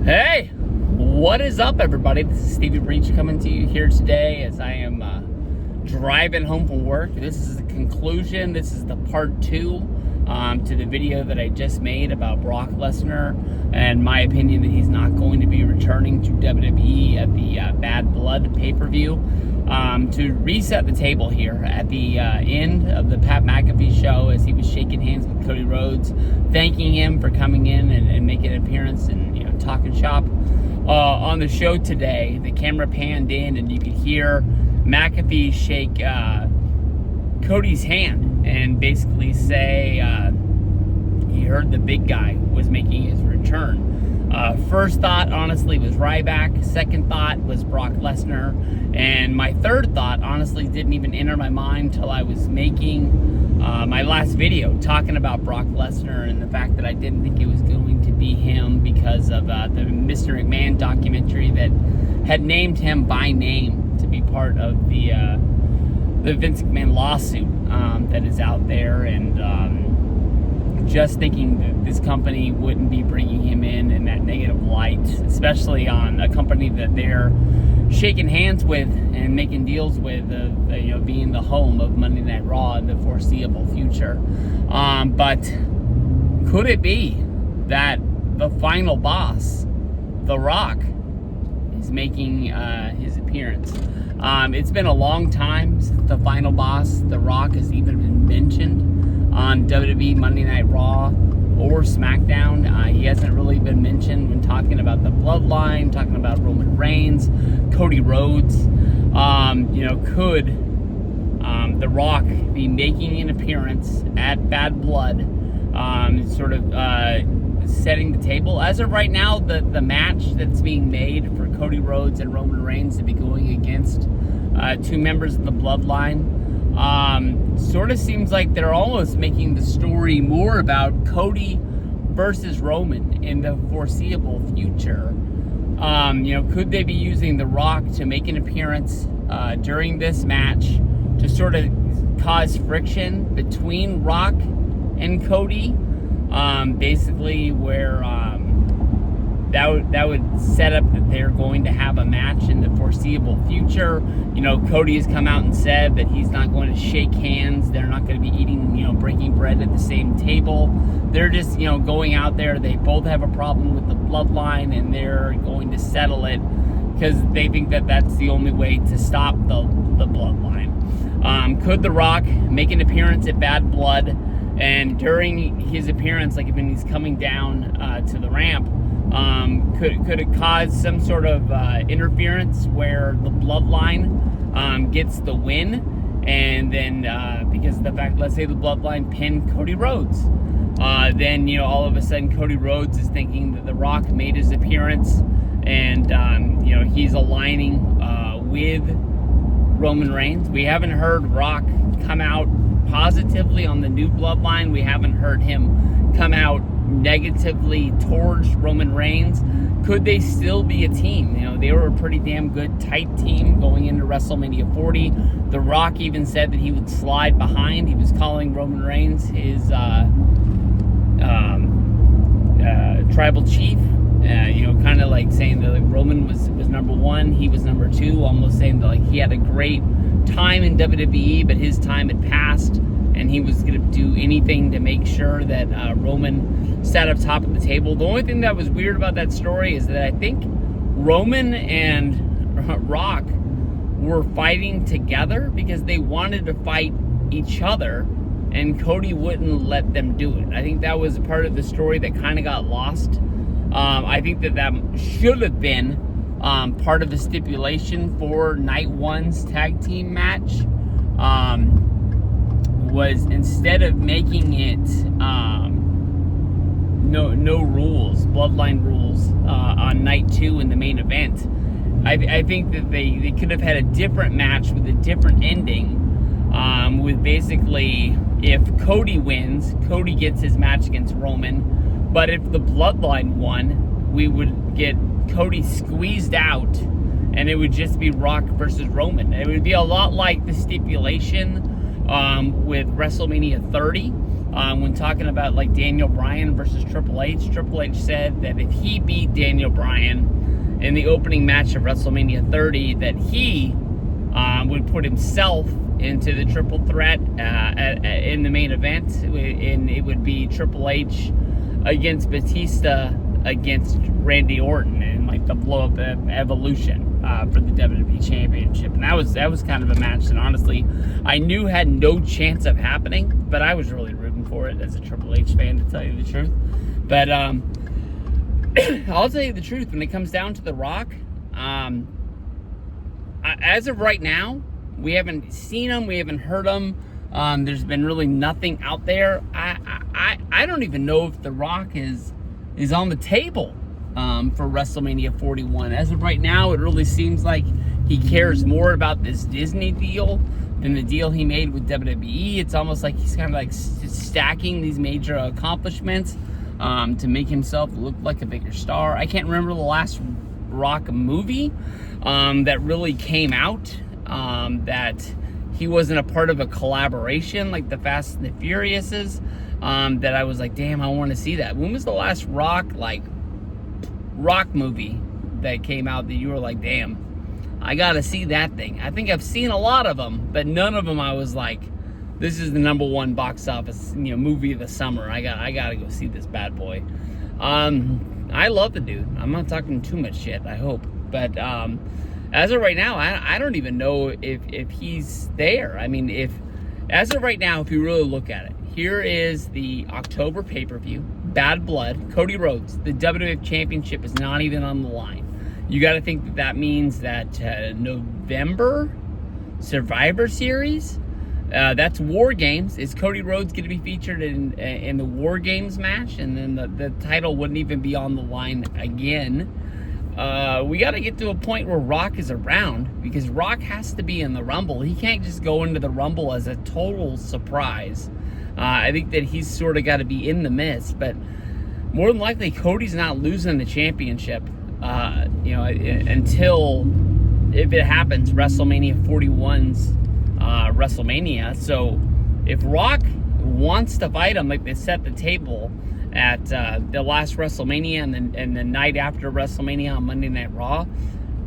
Hey, what is up, everybody? This is Stevie Breach coming to you here today as I am driving home from work. This is the conclusion. This is the part 2 to the video that I just made about Brock Lesnar and my opinion that he's not going to be returning to WWE at the Bad Blood pay-per-view. To reset the table here at the end of the Pat McAfee show, as he was shaking hands with Cody Rhodes, thanking him for coming in and making an appearance and talking shop on the show today. The camera panned in and you could hear McAfee shake Cody's hand and basically say he heard the big guy was making his return. First thought, honestly, was Ryback. Second thought was Brock Lesnar. And my third thought, honestly, didn't even enter my mind till I was making my last video talking about Brock Lesnar and the fact that I didn't think it was going to be him because of the Mr. McMahon documentary that had named him by name to be part of the Vince McMahon lawsuit that is out there. And just thinking that this company wouldn't be bringing him in that negative light, especially on a company that they're shaking hands with and making deals with, being the home of Monday Night Raw in the foreseeable future. But could it be that the final boss, The Rock, is making his appearance? It's been a long time since the final boss, The Rock, has even been mentioned on WWE Monday Night Raw or SmackDown. He hasn't really been mentioned when talking about the Bloodline, talking about Roman Reigns, Cody Rhodes. Could The Rock be making an appearance at Bad Blood, setting the table? As of right now, the match that's being made for Cody Rhodes and Roman Reigns to be going against two members of the Bloodline sort of seems like they're almost making the story more about Cody versus Roman in the foreseeable future. Could they be using The Rock to make an appearance during this match to sort of cause friction between Rock and Cody? Basically where that would set up that they're going to have a match in the foreseeable future. Cody has come out and said that he's not going to shake hands. They're not going to be eating, breaking bread at the same table. They're just, going out there. They both have a problem with the Bloodline, and they're going to settle it because they think that that's the only way to stop the Bloodline. Could The Rock make an appearance at Bad Blood? And during his appearance, like when he's coming down to the ramp, could it cause some sort of interference where the Bloodline gets the win? And then because of the fact, let's say the Bloodline pinned Cody Rhodes, then all of a sudden Cody Rhodes is thinking that The Rock made his appearance, and he's aligning with Roman Reigns. We haven't heard Rock come out positively on the new Bloodline. We haven't heard him come out negatively towards Roman Reigns. Could they still be a team? They were a pretty damn good tight team going into WrestleMania 40. The Rock even said that he would slide behind. He was calling Roman Reigns his tribal chief. Kind of like saying that Roman was number one, he was number two, almost saying that he had a great time in WWE, but his time had passed, and he was going to do anything to make sure that Roman sat up top of the table. The only thing that was weird about that story is that I think Roman and Rock were fighting together because they wanted to fight each other, and Cody wouldn't let them do it. I think that was a part of the story that kind of got lost. I think that should have been part of the stipulation for Night 1's tag team match. Was instead of making it no rules, Bloodline rules on Night 2 in the main event, I think that they could have had a different match with a different ending, with basically, if Cody wins, Cody gets his match against Roman. But if the Bloodline won, we would get Cody squeezed out, and it would just be Rock versus Roman. It would be a lot like the stipulation with WrestleMania 30, when talking about like Daniel Bryan versus Triple H. Triple H said that if he beat Daniel Bryan in the opening match of WrestleMania 30, that he would put himself into the triple threat in the main event, and it would be Triple H against Batista against Randy Orton in like the blow up Evolution for the WWE Championship. And that was kind of a match that honestly I knew had no chance of happening, but I was really rooting for it as a Triple H fan, to tell you the truth. But I'll tell you the truth, when it comes down to The Rock, as of right now, we haven't seen him, we haven't heard him. There's been really nothing out there. I don't even know if The Rock is on the table for WrestleMania 41. As of right now, it really seems like he cares more about this Disney deal than the deal he made with WWE. It's almost like he's kind of like stacking these major accomplishments to make himself look like a bigger star. I can't remember the last Rock movie that really came out that he wasn't a part of a collaboration like the Fast and the Furiouses, that I was like, damn, I want to see that. When was the last Rock movie that came out that you were like, damn, I gotta see that thing? I think I've seen a lot of them, but none of them I was like, this is the #1 box office movie of the summer. I gotta go see this bad boy. I love the dude. I'm not talking too much shit, I hope, but as of right now, I don't even know if he's there. I mean, as of right now, if you really look at it, here is the October pay-per-view, Bad Blood, Cody Rhodes. The WWF Championship is not even on the line. You got to think that means that November Survivor Series, that's War Games. Is Cody Rhodes going to be featured in the War Games match? And then the title wouldn't even be on the line again. We got to get to a point where Rock is around, because Rock has to be in the Rumble. He can't just go into the Rumble as a total surprise. I think that he's sort of got to be in the midst, but more than likely Cody's not losing the championship until, if it happens, WrestleMania 41's WrestleMania. So if Rock wants to fight him, like they set the table at the last WrestleMania and the night after WrestleMania on Monday Night Raw,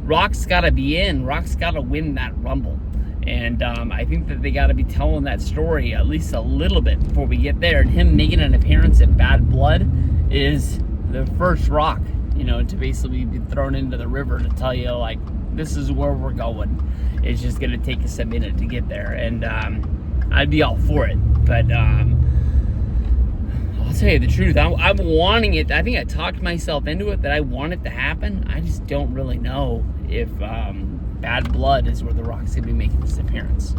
Rock's got to be in. Rock's got to win that Rumble. And I think that they got to be telling that story at least a little bit before we get there. And him making an appearance at Bad Blood is the first Rock, to basically be thrown into the river to tell you, like, this is where we're going. It's just going to take us a minute to get there. And I'd be all for it. But I'll tell you the truth, I'm wanting it. I think I talked myself into it that I want it to happen. I just don't really know if Bad Blood is where The Rock's going to be making this appearance.